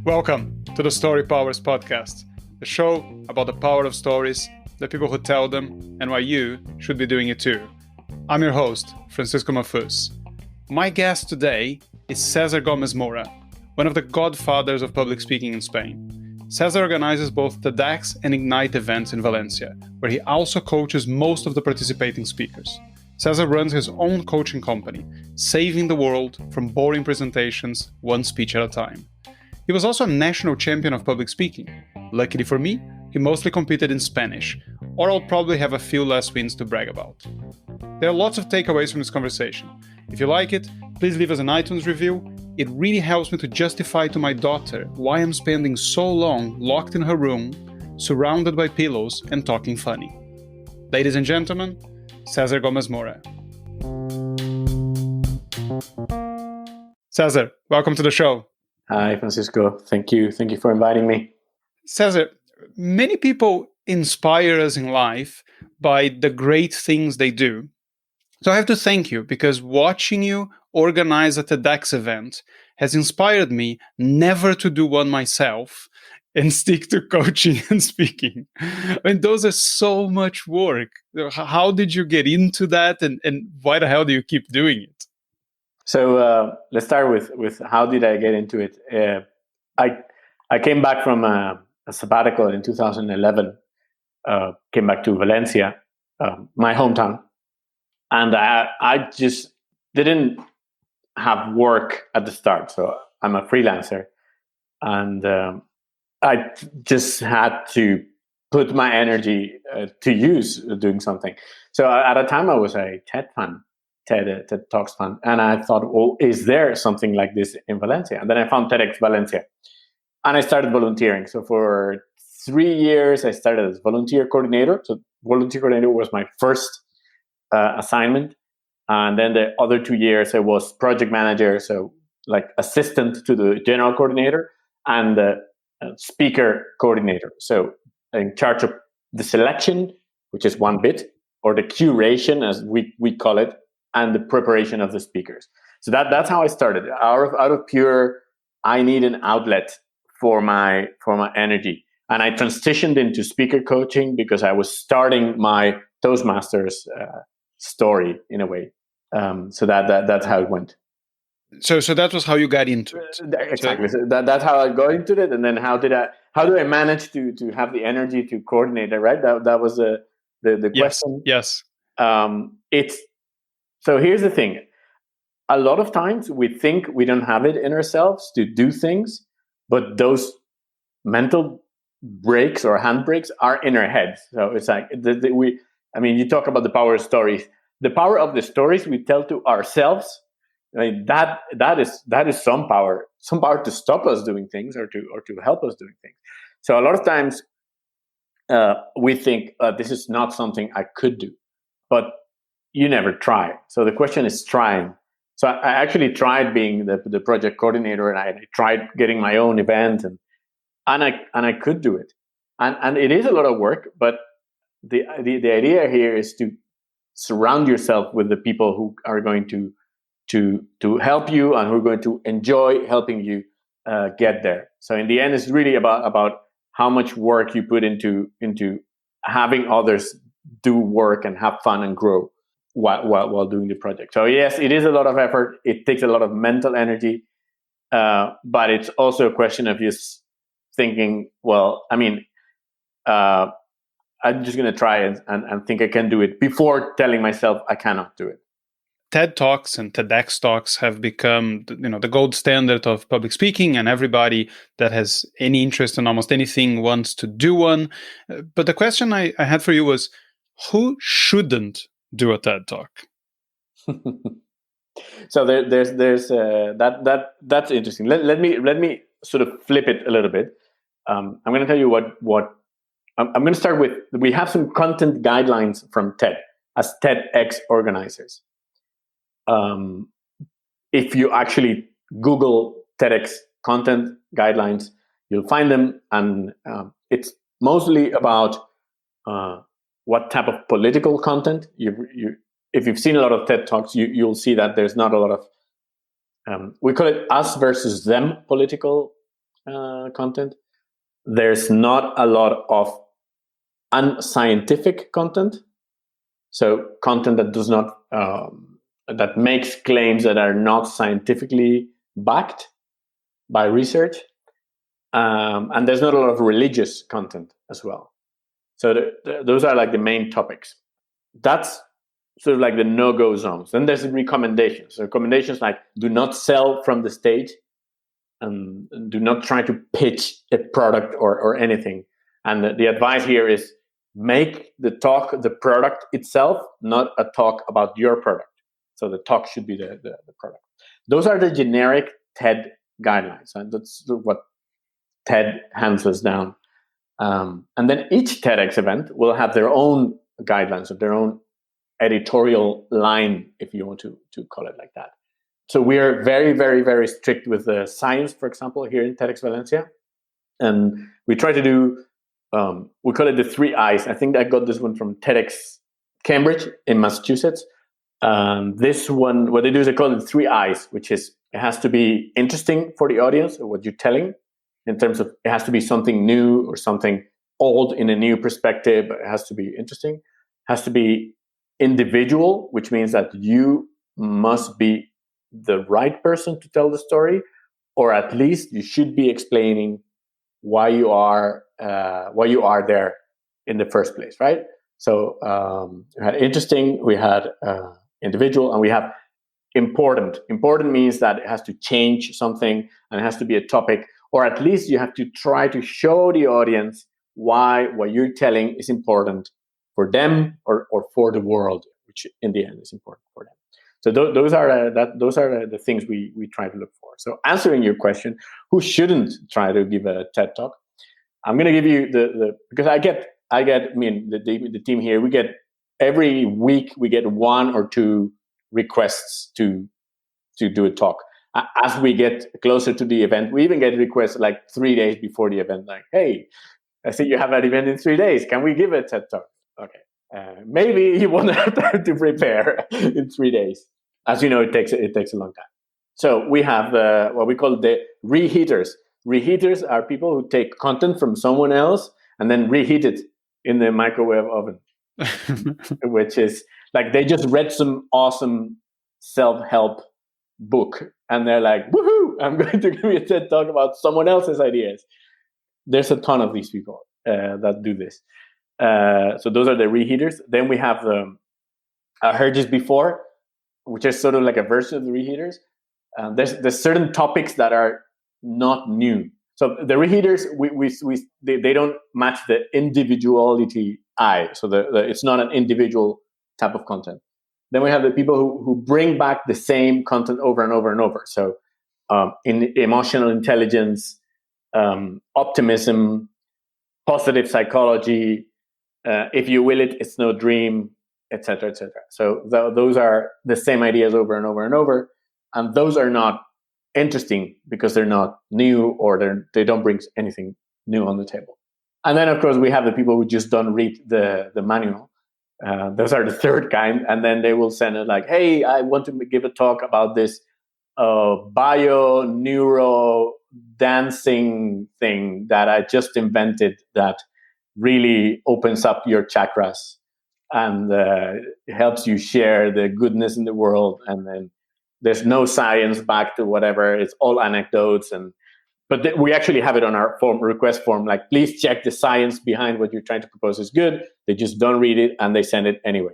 Welcome to the StoryPowers Podcast, the show about the power of stories, the people who tell them, and why you should be doing it too. I'm your host, Francisco Mahfuz. My guest today is César Gómez-Mora, one of the Godfathers of public speaking in Spain. César organizes both TEDx and Ignite events in Valencia, where he also coaches most of the participating speakers. César runs his own coaching company, saving the world from boring presentations, one speech at a time. He was also a national champion of public speaking. Luckily for me, he mostly competed in Spanish, or I'll probably have a few less wins to brag about. There are lots of takeaways from this conversation. If you like it, please leave us an iTunes review. It really helps me to justify to my daughter why I'm spending so long locked in her room, surrounded by pillows and talking funny. Ladies and gentlemen, César Gómez-Mora. César, welcome to the show. Hi, Francisco. Thank you. Thank you for inviting me. César, many people inspire us in life by the great things they do. So I have to thank you because watching you organize a TEDx event has inspired me never to do one myself and stick to coaching and speaking. I mean, those are so much work. How did you get into that and why the hell do you keep doing it? So let's start with how did I get into it? I came back from a sabbatical in 2011, came back to Valencia, my hometown, and I just didn't have work at the start. So I'm a freelancer, and I just had to put my energy to use doing something. So at a time I was a TED Talks fan, and I thought, well, is there something like this in Valencia? And then I found TEDx Valencia, and I started volunteering. So for 3 years, I started as volunteer coordinator. So volunteer coordinator was my first assignment, and then the other 2 years I was project manager, so like assistant to the general coordinator and the speaker coordinator. So in charge of the selection, which is one bit, or the curation, as we call it, and the preparation of the speakers. So that's how I started. Out of pure, I need an outlet for my energy. And I transitioned into speaker coaching because I was starting my Toastmasters story in a way. So that's how it went. So that was how you got into it. Exactly. So that's how I got into it. And then how do I manage to have the energy to coordinate it, right? That was the question. Yes. So here's the thing. A lot of times we think we don't have it in ourselves to do things, but those mental breaks or handbrakes are in our heads. So it's like you talk about the power of stories. The power of the stories we tell to ourselves. I mean, that is some power to stop us doing things or to help us doing things. So a lot of times we think this is not something I could do, but you never try. So the question is trying. So I actually tried being the project coordinator, and I tried getting my own event, and I could do it. And it is a lot of work, but the idea here is to surround yourself with the people who are going to help you and who are going to enjoy helping you get there. So in the end, it's really about how much work you put into having others do work and have fun and grow while doing the project. So yes, it is a lot of effort. It takes a lot of mental energy, but it's also a question of just thinking, well, I mean, I'm just going to try and think I can do it before telling myself I cannot do it. TED Talks and TEDx Talks have become, the gold standard of public speaking, and everybody that has any interest in almost anything wants to do one. But the question I had for you was, who shouldn't do a TED Talk? So there's that's interesting. Let me sort of flip it a little bit. I'm going to tell you what I'm going to start with. We have some content guidelines from TED as TEDx organizers. If you actually Google TEDx content guidelines, you'll find them, and it's mostly about what type of political content. If you've seen a lot of TED Talks, you'll see that there's not a lot of we call it us versus them political content. There's not a lot of unscientific content. So content that does not that makes claims that are not scientifically backed by research, and there's not a lot of religious content as well. So those are like the main topics. That's sort of like the no-go zones. Then there's the recommendations. So recommendations like do not sell from the stage, and do not try to pitch a product or anything. And the advice here is make the talk the product itself, not a talk about your product. So the talk should be the product. Those are the generic TED guidelines, and that's what TED hands us down. And then each TEDx event will have their own guidelines, of their own editorial line, if you want to call it like that. So we are very, very, very strict with the science, for example, here in TEDx Valencia. And we try to do, we call it the 3 I's. I think I got this one from TEDx Cambridge in Massachusetts. This one, what they do is they call it 3 I's, which is it has to be interesting for the audience, or what you're telling, in terms of it has to be something new or something old in a new perspective. It has to be interesting. It has to be individual, which means that you must be the right person to tell the story, or at least you should be explaining why you are there in the first place, right? So we had interesting, we had individual, and we have important. Important means that it has to change something, and it has to be a topic, or at least you have to try to show the audience why what you're telling is important for them or for the world, which in the end is important for them. So those are the things we try to look for. So answering your question, who shouldn't try to give a TED talk? I'm going to give you because I get the team here, we get every week we get 1 or 2 requests to do a talk. As we get closer to the event, we even get requests like 3 days before the event, like, hey, I see you have an event in 3 days. Can we give a TED talk? Okay. Maybe you won't have time to prepare in 3 days. As you know, it takes a long time. So we have what we call the reheaters. Reheaters are people who take content from someone else and then reheat it in the microwave oven, which is like they just read some awesome self-help book and they're like, woohoo, I'm going to give you a TED talk about someone else's ideas. There's a ton of these people that do this. So those are the reheaters. Then we have I heard this before, which is sort of like a version of the reheaters. There's certain topics that are not new. So the reheaters, they don't match the individuality eye. So it's not an individual type of content. Then we have the people who bring back the same content over and over and over. So in emotional intelligence, optimism, positive psychology, if you will it, it's no dream, etc., etc. So those are the same ideas over and over and over, and those are not interesting because they're not new or they don't bring anything new on the table. And then, of course, we have the people who just don't read the manual. Those are the third kind, and then they will send it like, "Hey, I want to give a talk about this bio-neuro dancing thing that I just invented that really opens up your chakras and helps you share the goodness in the world." And then there's no science back to whatever; it's all anecdotes. But we actually have it on our request form. Like, please check the science behind what you're trying to propose is good. They just don't read it and they send it anyway.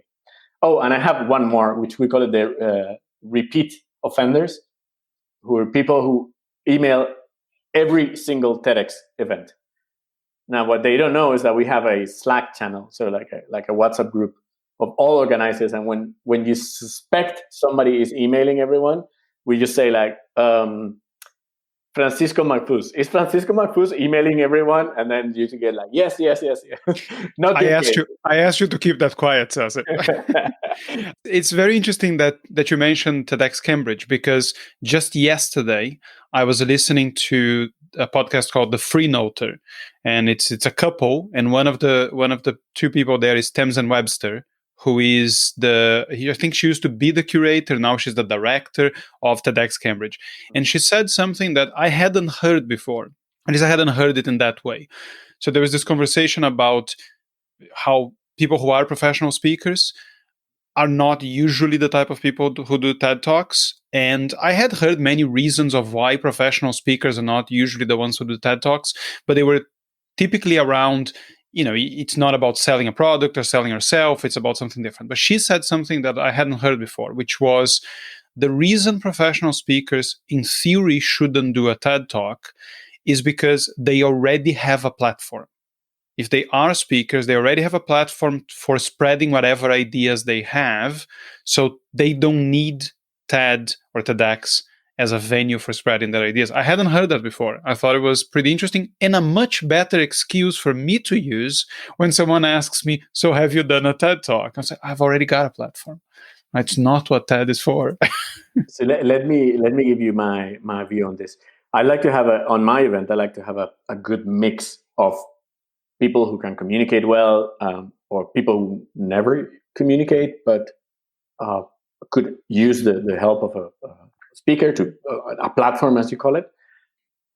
Oh, and I have one more, which we call it the repeat offenders, who are people who email every single TEDx event. Now, what they don't know is that we have a Slack channel, so like a WhatsApp group of all organizers. And when you suspect somebody is emailing everyone, we just say like, Francisco Mahfuz. Is Francisco Mahfuz emailing everyone? And then you get like, yes. Not I asked you to keep that quiet, César. It's very interesting that you mentioned TEDx Cambridge, because just yesterday I was listening to a podcast called The Freenoter, and it's a couple, and one of the two people there is Tamsin Webster, who is I think she used to be the curator, now she's the director of TEDx Cambridge. And she said something that I hadn't heard before. At least I hadn't heard it in that way. So there was this conversation about how people who are professional speakers are not usually the type of people who do TED Talks. And I had heard many reasons of why professional speakers are not usually the ones who do TED Talks, but they were typically around, it's not about selling a product or selling yourself, it's about something different. But she said something that I hadn't heard before, which was the reason professional speakers in theory shouldn't do a TED Talk is because they already have a platform. If they are speakers, they already have a platform for spreading whatever ideas they have. So they don't need TED or TEDx as a venue for spreading their ideas. I hadn't heard that before. I thought it was pretty interesting and a much better excuse for me to use when someone asks me, so have you done a TED Talk? I say, I've already got a platform. It's not what TED is for. So let me give you my view on this. I like to have on my event, I like to have a good mix of people who can communicate well, or people who never communicate, but could use the help of a speaker, to a platform, as you call it,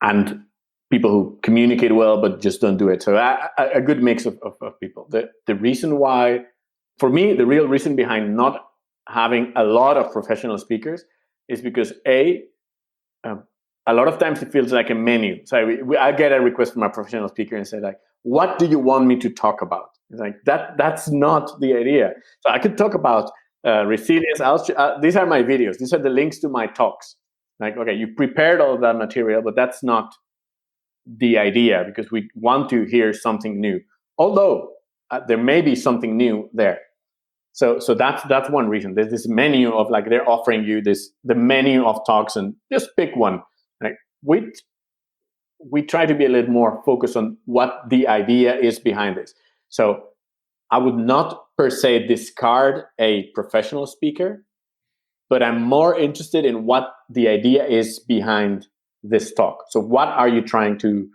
and people who communicate well but just don't do it. So a good mix of people. The reason why, for me, the real reason behind not having a lot of professional speakers is because a lot of times it feels like a menu. So I get a request from a professional speaker and say, like, what do you want me to talk about? It's like, that's not the idea. So I could talk about resilience. These are my videos. These are the links to my talks. Like, okay, you prepared all of that material, but that's not the idea, because we want to hear something new. Although there may be something new there. So that's one reason. There's this menu of, like, they're offering you the menu of talks, and just pick one. Like, we try to be a little more focused on what the idea is behind this. So I would not per se discard a professional speaker, but I'm more interested in what the idea is behind this talk. So what are you trying to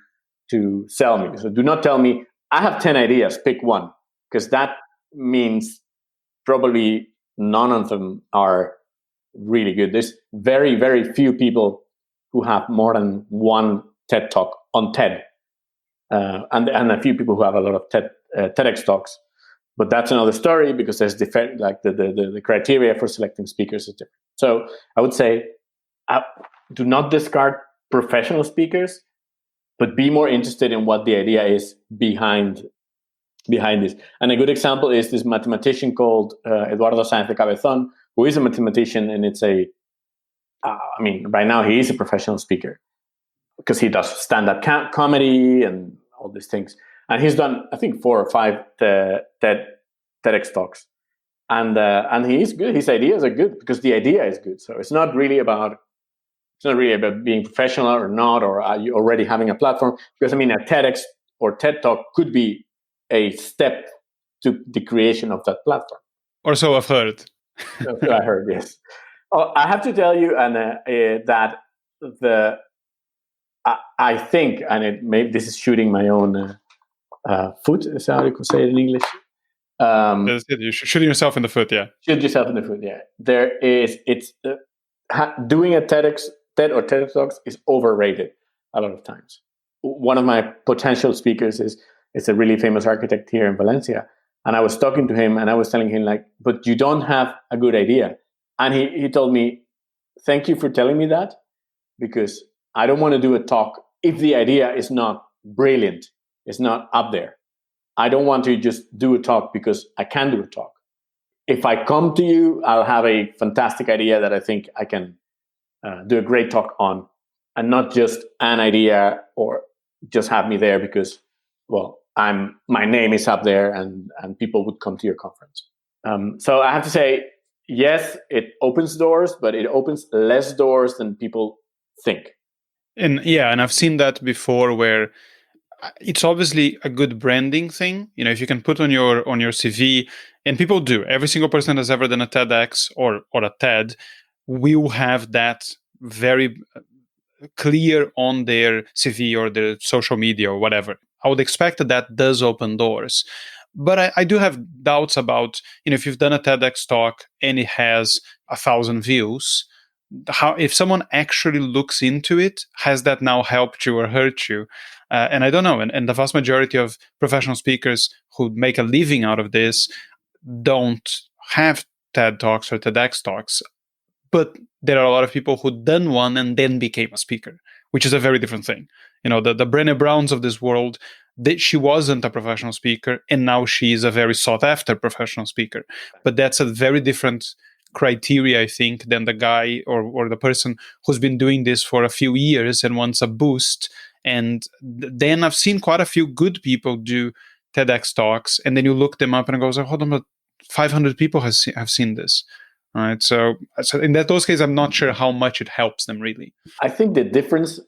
sell me? So do not tell me, I have 10 ideas, pick one, because that means probably none of them are really good. There's very, very few people who have more than one TED Talk on TED, and a few people who have a lot of TEDx talks. But that's another story, because there's different, like the criteria for selecting speakers is different. So I would say, do not discard professional speakers, but be more interested in what the idea is behind this. And a good example is this mathematician called Eduardo Sáenz de Cabezón, who is a mathematician, and it's right now he is a professional speaker, because he does stand-up comedy and all these things. And he's done, I think, 4 or 5 TEDx talks. And he is good. His ideas are good because the idea is good. So it's not really about being professional or not, or are you already having a platform? Because, a TEDx or TED Talk could be a step to the creation of that platform. Or so I've heard. So I heard, yes. I have to tell you, that I think, and maybe this is shooting my own foot, is how you could say it in English. That's it. You're shooting yourself in the foot, yeah. Shoot yourself in the foot, yeah. Doing a TED or TED Talks is overrated a lot of times. One of my potential speakers is a really famous architect here in Valencia. And I was talking to him and I was telling him, like, but you don't have a good idea. And he told me, thank you for telling me that, because I don't want to do a talk if the idea is not brilliant, it's not up there. I don't want to just do a talk because I can do a talk. If I come to you, I'll have a fantastic idea that I think I can do a great talk on, and not just an idea, or just have me there because, well, my name is up there and people would come to your conference. So I have to say, yes, it opens doors, but it opens less doors than people think. And I've seen that before, where it's obviously a good branding thing. If you can put on your CV, and people do, every single person that's ever done a TEDx or a TED will have that very clear on their CV or their social media or whatever. I would expect that does open doors. But I do have doubts about, if you've done a TEDx talk and it has 1,000 views, how, if someone actually looks into it, has that now helped you or hurt you? And I don't know. And the vast majority of professional speakers who make a living out of this don't have TED Talks or TEDx Talks. But there are a lot of people who done one and then became a speaker, which is a very different thing. You know, the Brené Browns of this world, she wasn't a professional speaker, and now she is a very sought-after professional speaker. But that's a very different criteria, I think, than the guy or the person who's been doing this for a few years and wants a boost. And then I've seen quite a few good people do TEDx Talks, and then you look them up and it goes, oh, hold on, but 500 people have seen this. All right. So in those cases, I'm not sure how much it helps them really. I think the difference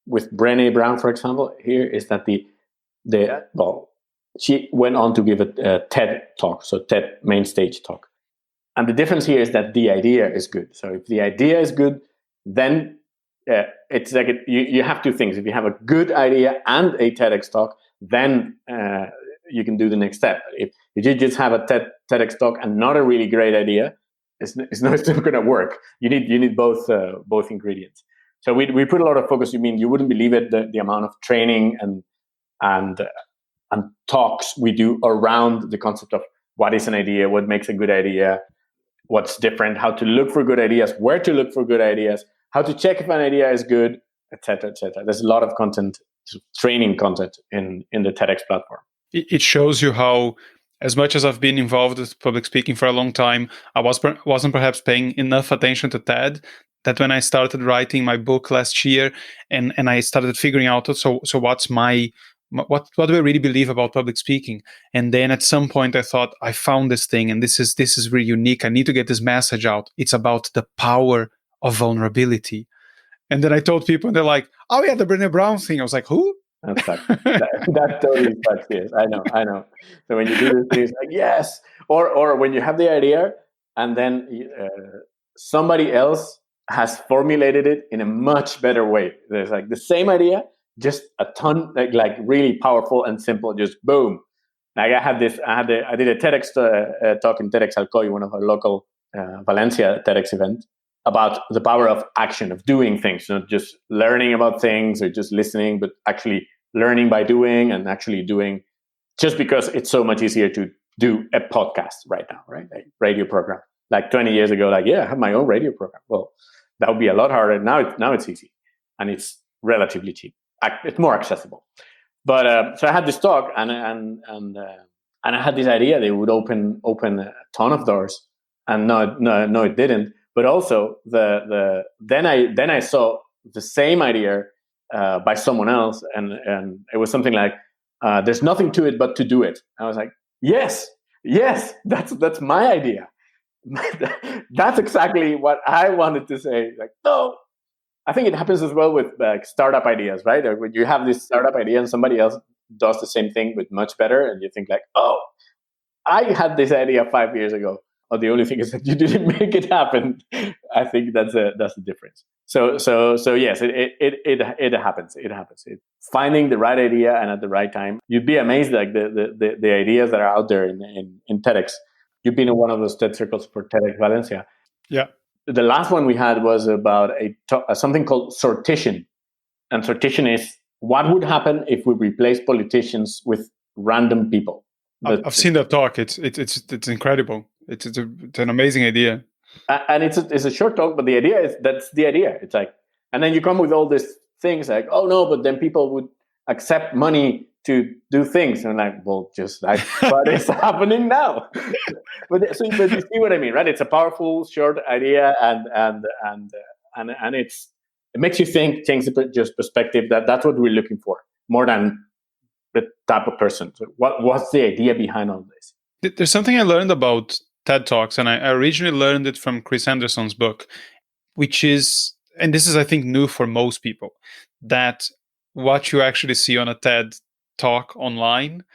with Brené Brown, for example, here is that she went on to give a TED talk, so TED main stage talk. And the difference here is that the idea is good. So if the idea is good, then it's like you have two things. If you have a good idea and a TEDx talk, then you can do the next step. If you just have a TEDx talk and not a really great idea, it's not going to work. You need both ingredients. So we put a lot of focus. You wouldn't believe it, the amount of training and talks we do around the concept of what is an idea, what makes a good idea, what's different, how to look for good ideas, where to look for good ideas, how to check if an idea is good, etc., etc. There's a lot of content, training content in the TEDx platform. It shows you how, as much as I've been involved with public speaking for a long time, I wasn't perhaps paying enough attention to TED, that when I started writing my book last year and I started figuring out, so what's what do I really believe about public speaking? And then at some point I thought, I found this thing and this is really unique. I need to get this message out. It's about the power of vulnerability. And then I told people and they're like, oh yeah, the Brené Brown thing. I was like, who? That totally sucks. Yes, I know. So when you do this thing, it's like, yes. Or when you have the idea and then somebody else has formulated it in a much better way. There's like the same idea, just a ton, like really powerful and simple, just boom. Like I did a TEDx talk in TEDx Alcoy, one of our local Valencia TEDx event, about the power of action, of doing things, not just learning about things or just listening, but actually learning by doing and actually doing, just because it's so much easier to do a podcast right now, right? Like radio program. Like 20 years ago, I have my own radio program. Well, that would be a lot harder. Now it's easy and it's relatively cheap. It's more accessible. But so I had this talk and I had this idea that it would open a ton of doors, and no, it didn't. But also then I saw the same idea by someone else, and it was something like, "There's nothing to it but to do it." I was like, "Yes, that's my idea. That's exactly what I wanted to say." Like, no, I think it happens as well with startup ideas, right? Or when you have this startup idea and somebody else does the same thing but much better, and you think like, "Oh, I had this idea 5 years ago." Oh, the only thing is that you didn't make it happen. I think that's the difference. So yes, it happens. It happens. Finding the right idea and at the right time. You'd be amazed, like the ideas that are out there in TEDx. You've been in one of those TED circles for TEDx Valencia. Yeah. The last one we had was about something called sortition, and sortition is what would happen if we replace politicians with random people. I've seen that talk. It's incredible. It's an amazing idea. And it's a short talk, but the idea is that's the idea. It's like, and then you come with all these things like, oh no, but then people would accept money to do things, and I'm like, well, just like what is happening now. but you see what I mean, right? It's a powerful short idea, and it makes you think, change just perspective. That's what we're looking for, more than the type of person. So what's the idea behind all this? There's something I learned about TED Talks, and I originally learned it from Chris Anderson's book, which is, and this is, I think, new for most people, that what you actually see on a TED Talk online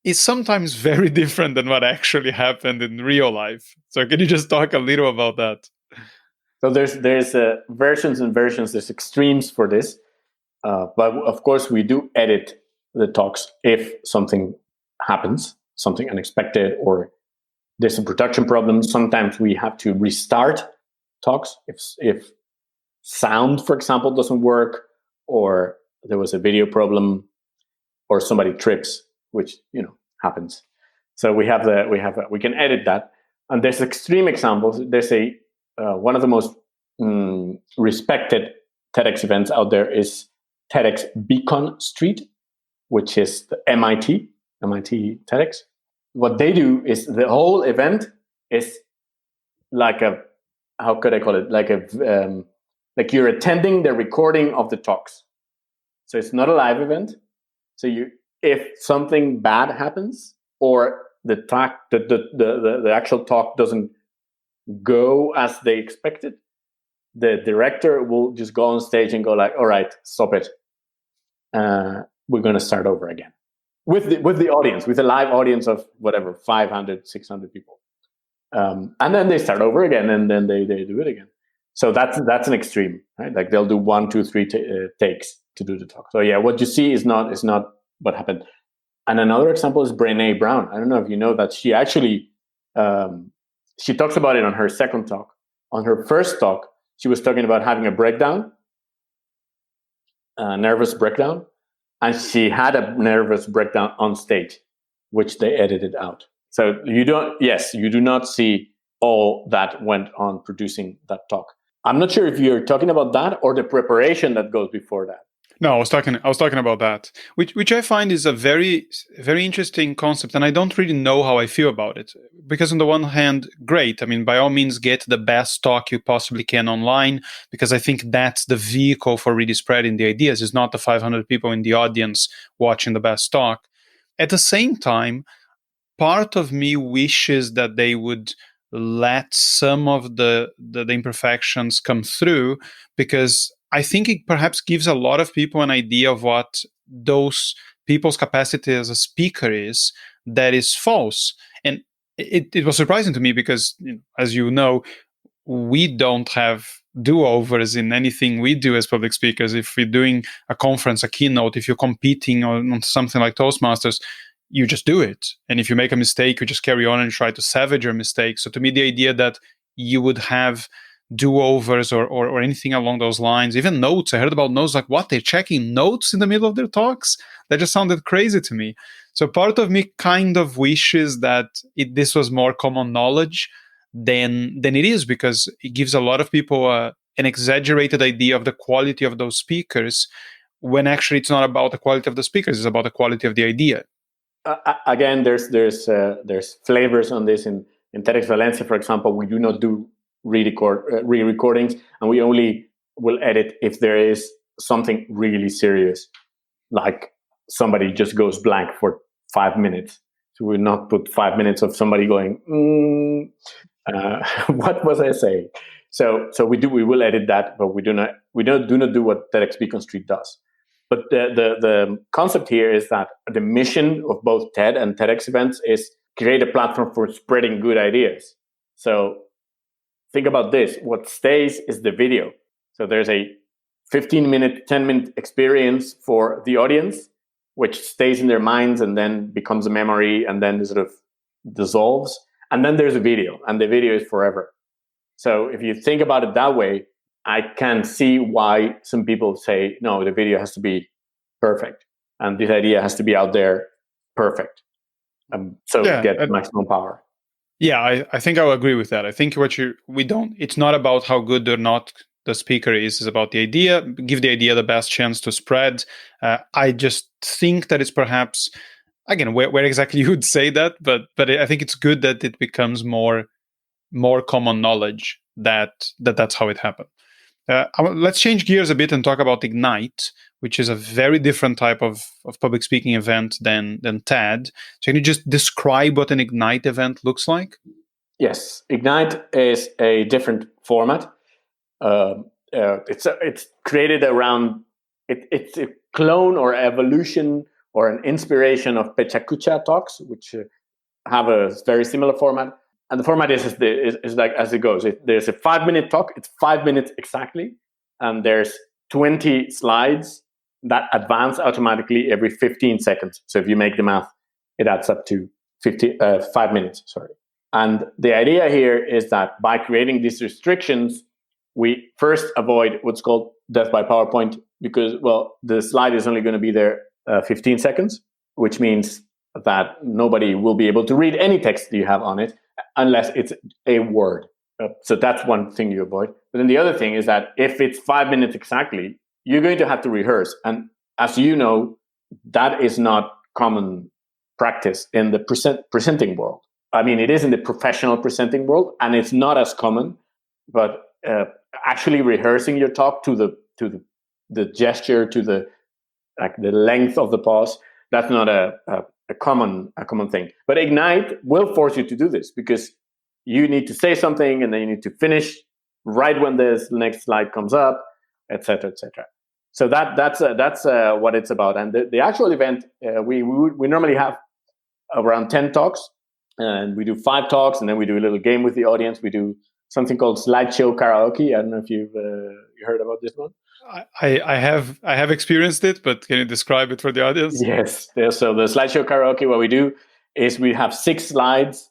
is sometimes very different than what actually happened in real life. So can you just talk a little about that? So there's versions and versions. There's extremes for this, but of course we do edit the talks if something happens, something unexpected, or there's a production problem. Sometimes we have to restart talks. If sound, for example, doesn't work, or there was a video problem, or somebody trips, which happens. So we can edit that. And there's extreme examples. There's one of the most respected TEDx events out there is TEDx Beacon Street, which is the MIT TEDx. What they do is the whole event is like how could I call it? Like you're attending the recording of the talks. So it's not a live event. So if something bad happens, or the actual talk doesn't go as they expected, the director will just go on stage and go like, all right, stop it. We're going to start over again with the audience, with a live audience of whatever, 500, 600 people. And then they start over again, and then they do it again. So that's an extreme, right? Like they'll do 1, 2, 3 takes to do the talk. So yeah, what you see is not what happened. And another example is Brené Brown. I don't know if you know that she actually, she talks about it on her second talk. On her first talk, she was talking about having a breakdown, a nervous breakdown. And she had a nervous breakdown on stage, which they edited out. So you do not see all that went on producing that talk. I'm not sure if you're talking about that or the preparation that goes before that. No, I was talking about that, which I find is a very, very interesting concept, and I don't really know how I feel about it. Because on the one hand, great. I mean, by all means, get the best talk you possibly can online, because I think that's the vehicle for really spreading the ideas. It's not the 500 people in the audience watching the best talk. At the same time, part of me wishes that they would let some of the imperfections come through, because I think it perhaps gives a lot of people an idea of what those people's capacity as a speaker is that is false. And it was surprising to me because, as you know, we don't have do-overs in anything we do as public speakers. If we're doing a conference, a keynote, if you're competing on something like Toastmasters, you just do it. And if you make a mistake, you just carry on and try to salvage your mistake. So to me, the idea that you would have do-overs or anything along those lines, even notes. I heard about notes, like what, they're checking notes in the middle of their talks? That just sounded crazy to me. So part of me kind of wishes that this was more common knowledge than it is, because it gives a lot of people an exaggerated idea of the quality of those speakers, when actually it's not about the quality of the speakers, it's about the quality of the idea. Again, there's flavors on this. In TEDx Valencia, for example, we do not do re-recordings, and we only will edit if there is something really serious, like somebody just goes blank for 5 minutes. So we'll not put 5 minutes of somebody going, what was I saying? So we will edit that, but we do not do what TEDx Beacon Street does. But the concept here is that the mission of both TED and TEDx events is create a platform for spreading good ideas. So think about this. What stays is the video. So there's a 15-minute, 10-minute experience for the audience, which stays in their minds and then becomes a memory and then sort of dissolves. And then there's a video, and the video is forever. So if you think about it that way, I can see why some people say, no, the video has to be perfect. And this idea has to be out there perfect. Get maximum power. Yeah, I think I will agree with that. I think it's not about how good or not the speaker is. It's about the idea. Give the idea the best chance to spread. I just think that it's perhaps, again, where exactly you would say that, but I think it's good that it becomes more common knowledge that's how it happened. Let's change gears a bit and talk about Ignite, which is a very different type of public speaking event than TED. So can you just describe what an Ignite event looks like? Yes, Ignite is a different format. It's created around it's a clone or evolution or an inspiration of Pechakucha talks, which have a very similar format. And the format is like as it goes. There's a 5-minute talk. It's 5 minutes exactly, and there's 20 slides that advance automatically every 15 seconds. So if you make the math, it adds up to 5 minutes. Sorry. And the idea here is that by creating these restrictions, we first avoid what's called death by PowerPoint, because, well, the slide is only going to be there 15 seconds, which means that nobody will be able to read any text that you have on it unless it's a word. So that's one thing you avoid. But then the other thing is that if it's 5 minutes exactly, you're going to have to rehearse. And as you know, that is not common practice in the presenting world. I mean, it is in the professional presenting world, and it's not as common. But actually rehearsing your talk to the gesture, to the length of the pause, that's not a common thing. But Ignite will force you to do this, because you need to say something and then you need to finish right when the next slide comes up, etc., etc. So that's what it's about. And the actual event, we normally have around 10 talks, and we do 5 talks, and then we do a little game with the audience. We do something called slideshow karaoke. I don't know if you've heard about this one. I have experienced it, but can you describe it for the audience? Yes. So the slideshow karaoke, what we do is we have 6 slides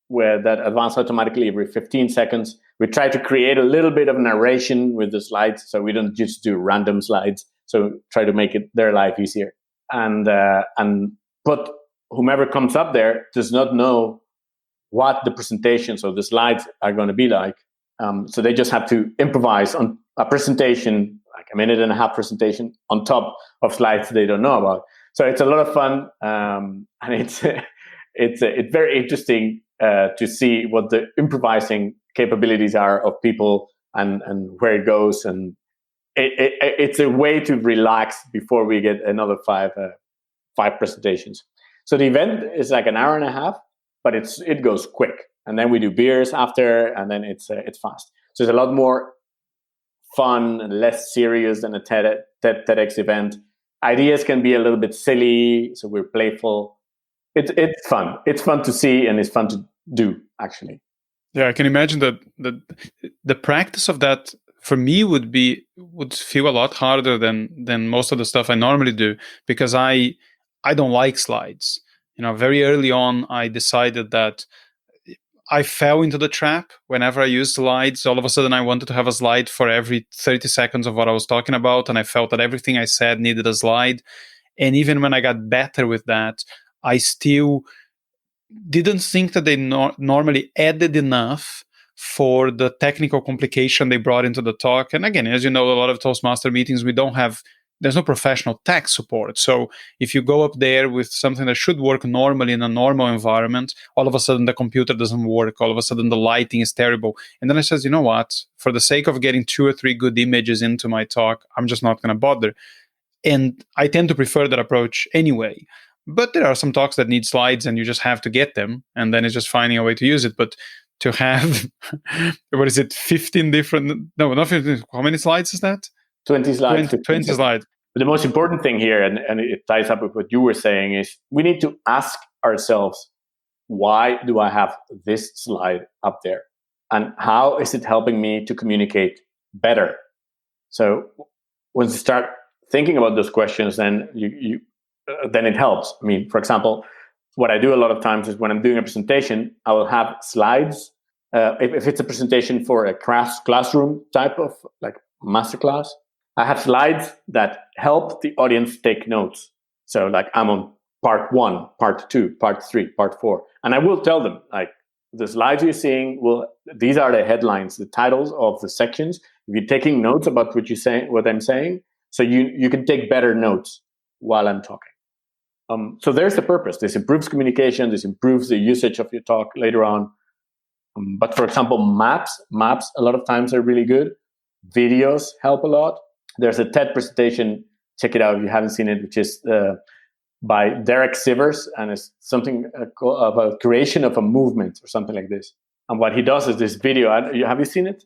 where that advance automatically every 15 seconds. We try to create a little bit of narration with the slides, so we don't just do random slides. So try to make their life easier. But whomever comes up there does not know what the presentations or the slides are going to be like. So they just have to improvise on a presentation, like a 1.5-minute presentation on top of slides they don't know about. So it's a lot of fun, and it's very interesting to see what the improvising capabilities are of people and where it goes. And it's a way to relax before we get another five presentations. So the event is like an hour and a half, but it goes quick. And then we do beers after, and then it's fast. So it's a lot more fun and less serious than a TEDx event. Ideas can be a little bit silly, so we're playful. It's fun. It's fun to see, and it's fun to do, actually. Yeah, I can imagine that the practice of that for me would feel a lot harder than most of the stuff I normally do, because I don't like slides. Very early on, I decided that I fell into the trap. Whenever I used slides, all of a sudden I wanted to have a slide for every 30 seconds of what I was talking about, and I felt that everything I said needed a slide. And even when I got better with that, I still didn't think that they normally added enough for the technical complication they brought into the talk. And again, as you know, a lot of Toastmaster meetings, there's no professional tech support. So if you go up there with something that should work normally in a normal environment, all of a sudden the computer doesn't work. All of a sudden the lighting is terrible. And then I says, you know what? For the sake of getting 2 or 3 good images into my talk, I'm just not going to bother. And I tend to prefer that approach anyway. But there are some talks that need slides and you just have to get them. And then it's just finding a way to use it. But to have, 15 different, no, not 15, how many slides is that? 20 slides. 20 slides. But the most important thing here, and it ties up with what you were saying, is we need to ask ourselves, why do I have this slide up there? And how is it helping me to communicate better? So once you start thinking about those questions, then then it helps. I mean, for example, what I do a lot of times is when I'm doing a presentation, I will have slides. If it's a presentation for a classroom type of like masterclass, I have slides that help the audience take notes. So like I'm on part 1, part 2, part 3, part 4. And I will tell them, like, the slides you're seeing, these are the headlines, the titles of the sections. If you're taking notes about what I'm saying, so you can take better notes while I'm talking. So there's the purpose. This improves communication. This improves the usage of your talk later on. But for example, maps a lot of times are really good. Videos help a lot. There's a TED presentation, check it out if you haven't seen it, which is by Derek Sivers, and it's something about creation of a movement or something like this. And what he does is this video. Have you seen it?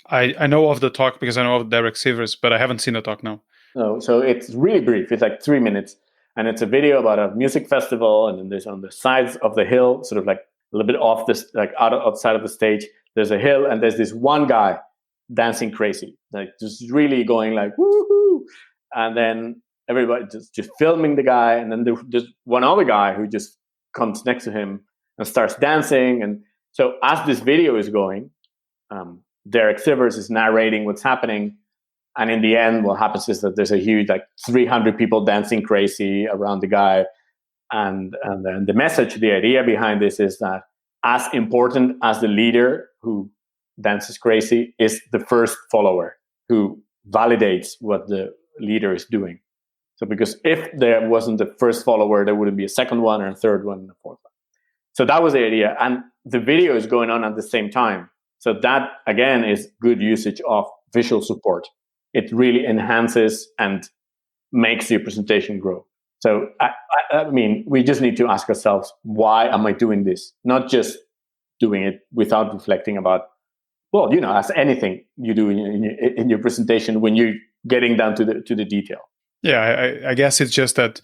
I know of the talk because I know of Derek Sivers, but I haven't seen the talk now. No, so it's really brief. It's like 3 minutes. And it's a video about a music festival. And then there's on the sides of the hill, sort of like a little bit off this, like outside of the stage, there's a hill, and there's this one guy dancing crazy, like just really going like woohoo, and then everybody just filming the guy, and then there's one other guy who just comes next to him and starts dancing. And so as this video is going, Derek Sivers is narrating what's happening. And in the end, what happens is that there's a huge, 300 people dancing crazy around the guy. And then the message, the idea behind this is that as important as the leader who dances crazy is the first follower who validates what the leader is doing. So because if there wasn't the first follower, there wouldn't be a second one or a third one and a fourth one. So that was the idea. And the video is going on at the same time. So that, again, is good usage of visual support. It really enhances and makes your presentation grow. So, I mean, we just need to ask ourselves, why am I doing this? Not just doing it without reflecting about, well, as anything you do in your presentation when you're getting down to the detail. Yeah, I guess it's just that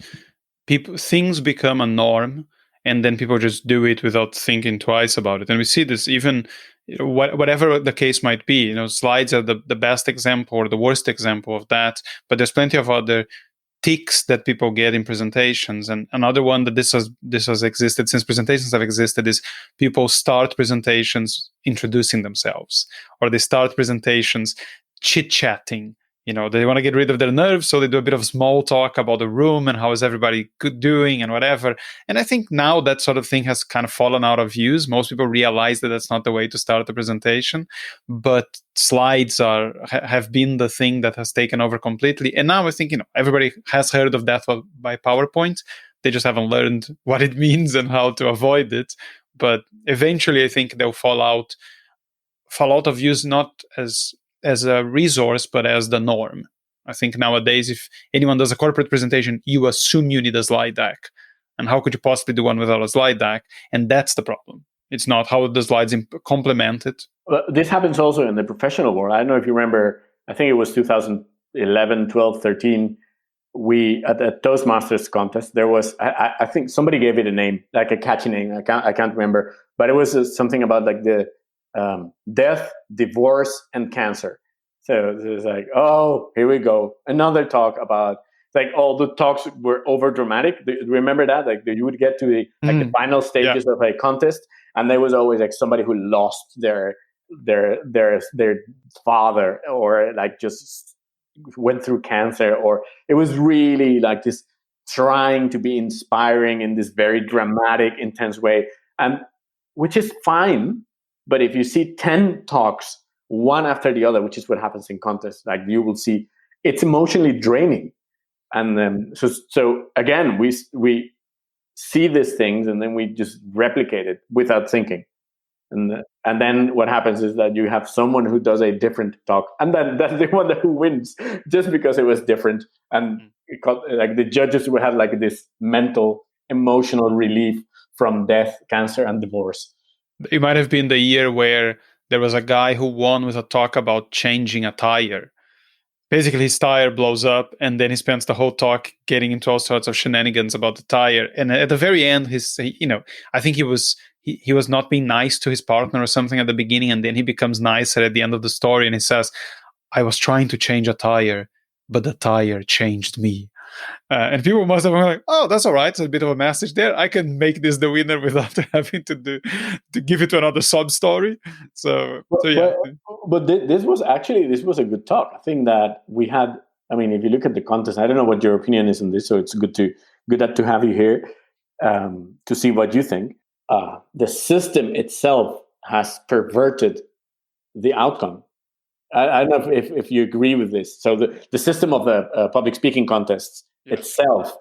things become a norm, and then people just do it without thinking twice about it. And we see this even, whatever the case might be. Slides are the best example or the worst example of that. But there's plenty of other tics that people get in presentations. And another one that this has existed since presentations have existed is people start presentations introducing themselves, or they start presentations chit-chatting. They want to get rid of their nerves, so they do a bit of small talk about the room and how is everybody doing and whatever. And I think now that sort of thing has kind of fallen out of use. Most people realize that that's not the way to start a presentation, but slides have been the thing that has taken over completely. And now I think, everybody has heard of death by PowerPoint. They just haven't learned what it means and how to avoid it. But eventually, I think they'll fall out of use, not as a resource, but as the norm. I think nowadays, if anyone does a corporate presentation, you assume you need a slide deck. And how could you possibly do one without a slide deck? And that's the problem. It's not how the slides complement it. Well, this happens also in the professional world. I don't know if you remember, I think it was 2011, 12, 13. We, at the Toastmasters contest, there was, I think somebody gave it a name, like a catchy name. I can't remember. But it was something about the death, divorce, and cancer. So it's like, oh, here we go. Another talk about, all the talks were over dramatic. Do you remember that? You would get to the final stages of a contest, and there was always somebody who lost their father, or just went through cancer, or it was really this trying to be inspiring in this very dramatic, intense way, and which is fine. But if you see 10 talks, one after the other, which is what happens in contests, you will see it's emotionally draining. And so again, we see these things and then we just replicate it without thinking. And then what happens is that you have someone who does a different talk, and then that's the one who wins just because it was different. And the judges will have this mental, emotional relief from death, cancer, and divorce. It might have been the year where there was a guy who won with a talk about changing a tire. Basically, his tire blows up, and then he spends the whole talk getting into all sorts of shenanigans about the tire. And at the very end, I think he was not being nice to his partner or something at the beginning, and then he becomes nicer at the end of the story, and he says, "I was trying to change a tire, but the tire changed me." And people must have been like, "Oh, that's all right. It's a bit of a message there. I can make this the winner without having to give it to another sub story." So yeah. But this was a good talk. I think that we had. I mean, if you look at the contest, I don't know what your opinion is on this. So it's good to have you here to see what you think. The system itself has perverted the outcome. I don't know if you agree with this. So the system of the public speaking contests itself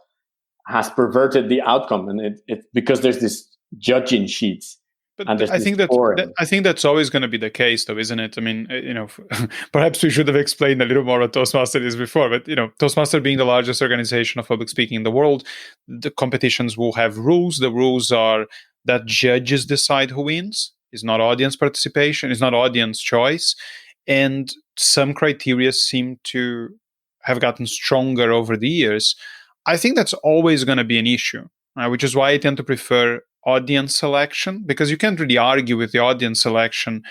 has perverted the outcome, and it because there's this judging sheets. But I think that's always going to be the case, though, isn't it? I mean, perhaps we should have explained a little more what Toastmaster is before. But Toastmaster being the largest organization of public speaking in the world, the competitions will have rules. The rules are that judges decide who wins. It's not audience participation. It's not audience choice. And some criteria seem to have gotten stronger over the years. I think that's always going to be an issue, which is why I tend to prefer audience selection, because you can't really argue with the audience selection,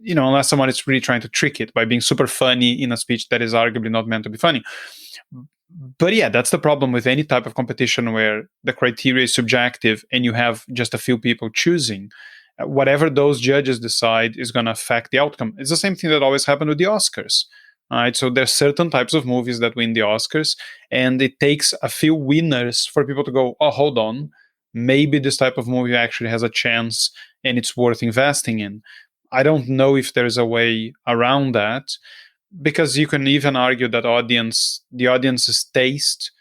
unless someone is really trying to trick it by being super funny in a speech that is arguably not meant to be funny. But yeah, that's the problem with any type of competition where the criteria is subjective and you have just a few people choosing. Whatever those judges decide is going to affect the outcome. It's the same thing that always happened with the Oscars. All right, so there's certain types of movies that win the Oscars, and it takes a few winners for people to go, oh, hold on, maybe this type of movie actually has a chance and it's worth investing in. I don't know if there's a way around that, because you can even argue that the audience's taste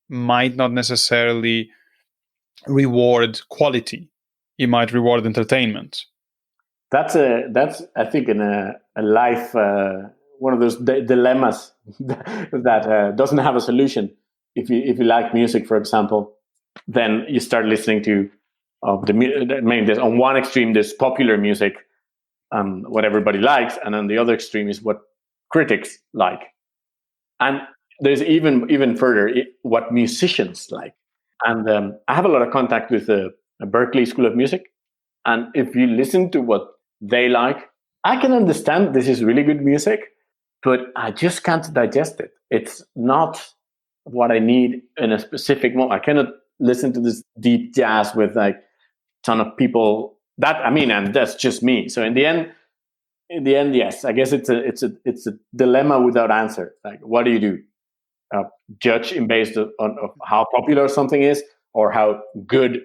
might not necessarily reward quality. It might reward entertainment. That's I think in a life one of those dilemmas that doesn't have a solution. If you like music, for example, then you start listening to there's on one extreme there's popular music, what everybody likes, and on the other extreme is what critics like, and there's even further what musicians like. And I have a lot of contact with the Berklee School of Music, and if you listen to what they like, I can understand this is really good music, but I just can't digest it. It's not what I need in a specific moment. I cannot listen to this deep jazz with like a ton of people. And that's just me. So in the end, yes, I guess it's a dilemma without answer. Like, what do you do? Judge in based on how popular something is or how good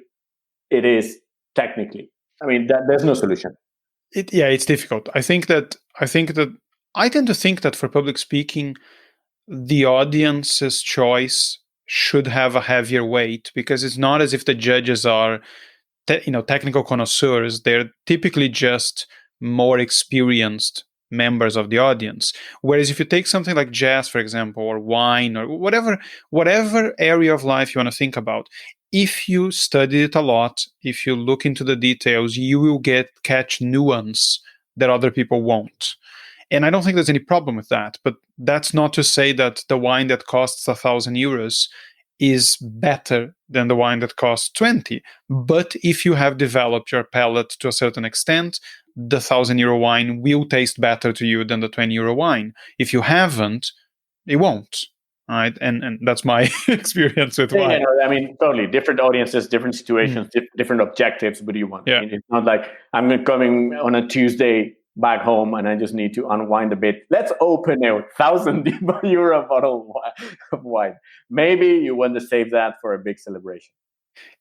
it is technically. I mean, there's no solution. It's difficult. I tend to think that for public speaking, the audience's choice should have a heavier weight, because it's not as if the judges are technical connoisseurs. They're typically just more experienced members of the audience. Whereas if you take something like jazz, for example, or wine, or whatever area of life you want to think about, if you study it a lot, if you look into the details, you will catch nuance that other people won't. And I don't think there's any problem with that. But that's not to say that the wine that costs 1,000 euros is better than the wine that costs 20. But if you have developed your palate to a certain extent, the 1,000 euro wine will taste better to you than the 20 euro wine. If you haven't, it won't. Right? And that's my experience with wine. Yeah, no, I mean, totally different audiences, different situations, different objectives. What do you want? Yeah. I mean, it's not like I'm coming on a Tuesday back home and I just need to unwind a bit. Let's open a 1,000 euro bottle of wine. Maybe you want to save that for a big celebration.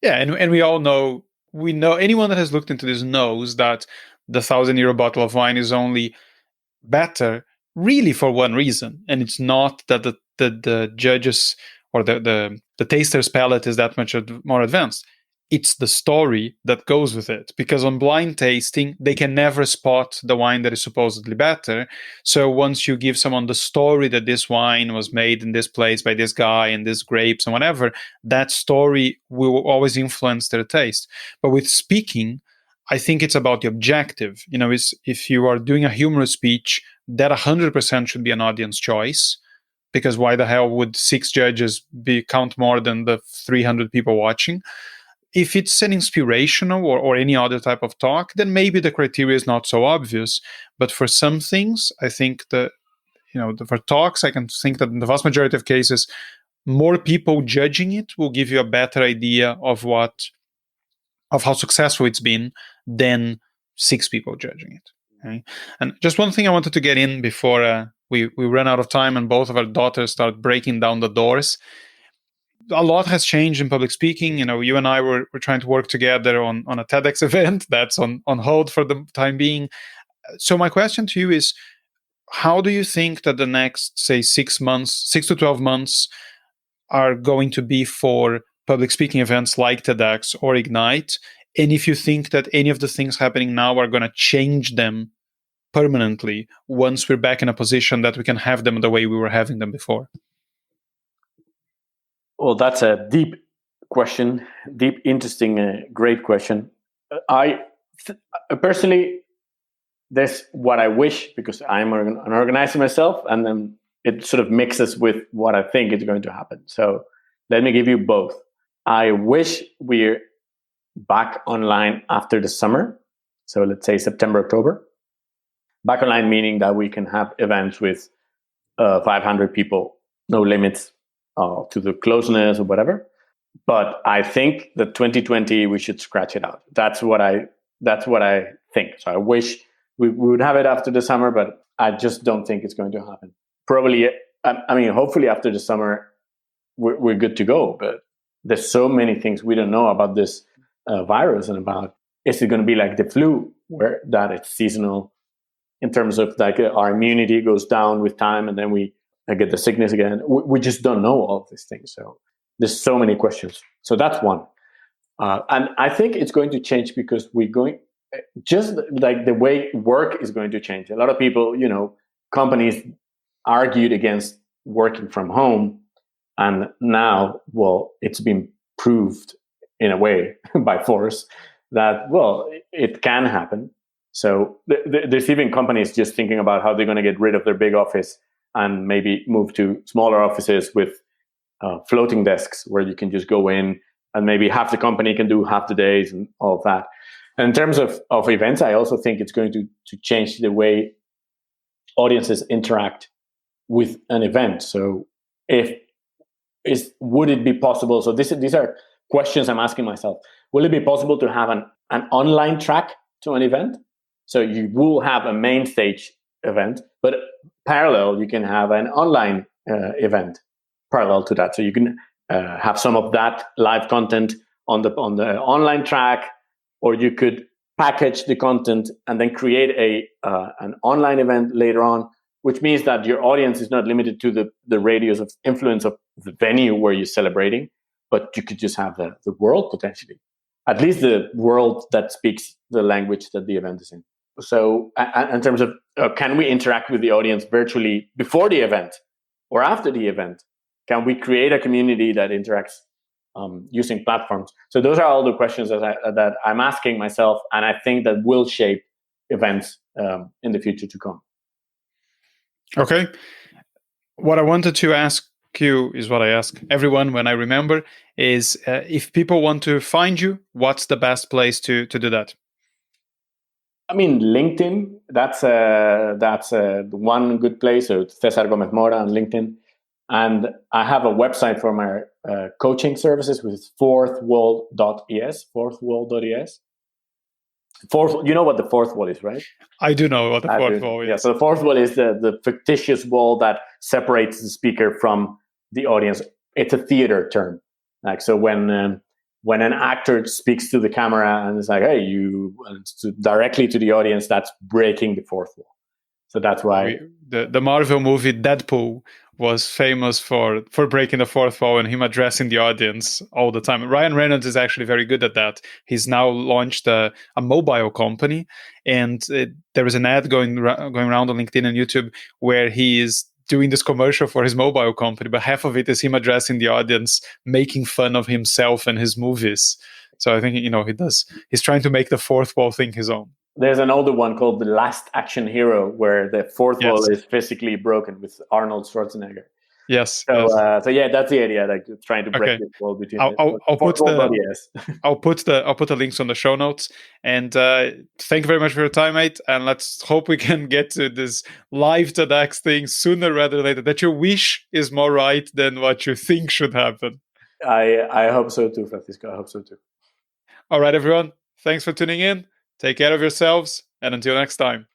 Yeah, and we all know, anyone that has looked into this knows that the 1,000 euro bottle of wine is only better really for one reason, and it's not that the judges or the taster's palate is that much more advanced. It's the story that goes with it, because on blind tasting they can never spot the wine that is supposedly better. So once you give someone the story that this wine was made in this place by this guy and this grapes and whatever, that story will always influence their taste. But with speaking, I think it's about the objective. If you are doing a humorous speech, that 100% should be an audience choice, because why the hell would 6 judges count more than the 300 people watching? If it's an inspirational or any other type of talk, then maybe the criteria is not so obvious. But for some things, I think for talks, I can think that in the vast majority of cases, more people judging it will give you a better idea of how successful it's been than 6 people judging it. Okay? And just one thing I wanted to get in before we run out of time and both of our daughters start breaking down the doors. A lot has changed in public speaking. You and I were trying to work together on a TEDx event that's on hold for the time being. So my question to you is, how do you think that the next, say, 6 to 12 months are going to be for public speaking events like TEDx or Ignite? And if you think that any of the things happening now are going to change them permanently once we're back in a position that we can have them the way we were having them before? Well, that's a deep question, interesting, great question. I personally, that's what I wish, because I'm an organizer myself, and then it sort of mixes with what I think is going to happen. So let me give you both. I wish we're back online after the summer. So let's say September, October. Back online meaning that we can have events with 500 people, no limits. to the closeness or whatever. But I think that 2020 we should scratch it out. That's what I think. So I wish we would have it after the summer, but I just don't think it's going to happen. Probably, I mean, hopefully after the summer we're good to go. But there's so many things we don't know about this virus and about, is it going to be like the flu, where that it's seasonal in terms of like our immunity goes down with time and then we get the sickness again. We just don't know all of these things. So there's so many questions. So that's one. And I think it's going to change because we're going, just like the way work is going to change. A lot of people, companies argued against working from home. And now, well, it's been proved in a way by force that, well, it can happen. So there's even companies just thinking about how they're going to get rid of their big office and maybe move to smaller offices with floating desks where you can just go in and maybe half the company can do half the days and all of that. And in terms of events, I also think it's going to change the way audiences interact with an event. So would it be possible? So these are questions I'm asking myself. Will it be possible to have an online track to an event? So you will have a main stage event, but parallel, you can have an online event parallel to that. So you can have some of that live content on the online track, or you could package the content and then create an online event later on, which means that your audience is not limited to the radius of influence of the venue where you're celebrating, but you could just have the world potentially, at least the world that speaks the language that the event is in. So in terms of can we interact with the audience virtually before the event or after the event? Can we create a community that interacts using platforms? So those are all the questions that I'm asking myself, and I think that will shape events in the future to come. Okay. What I wanted to ask you is what I ask everyone when I remember is if people want to find you, what's the best place to do that? I mean, LinkedIn, that's one good place. So it's César Gómez-Mora on LinkedIn. And I have a website for my coaching services, which is fourthwall.es, fourthwall.es. You know what the fourth wall is, right? I do know what the fourth wall is. Yeah, so the fourth wall is the fictitious wall that separates the speaker from the audience. It's a theater term. Like, so when an actor speaks to the camera and it's like, hey, directly to the audience, that's breaking the fourth wall. So that's why the Marvel movie Deadpool was famous for breaking the fourth wall and him addressing the audience all the time. Ryan Reynolds is actually very good at that. He's now launched a mobile company, and there is an ad going around on LinkedIn and YouTube where he is doing this commercial for his mobile company, but half of it is him addressing the audience, making fun of himself and his movies. So I think, he's trying to make the fourth wall thing his own. There's an older one called The Last Action Hero, where the fourth wall is physically broken with Arnold Schwarzenegger. Yes. So yeah, that's the idea, like trying to break this wall between. I'll put the links on the show notes. And thank you very much for your time, mate. And let's hope we can get to this live TEDx thing sooner rather than later. That your wish is more right than what you think should happen. I hope so too, Francisco. I hope so too. All right, everyone. Thanks for tuning in. Take care of yourselves, and until next time.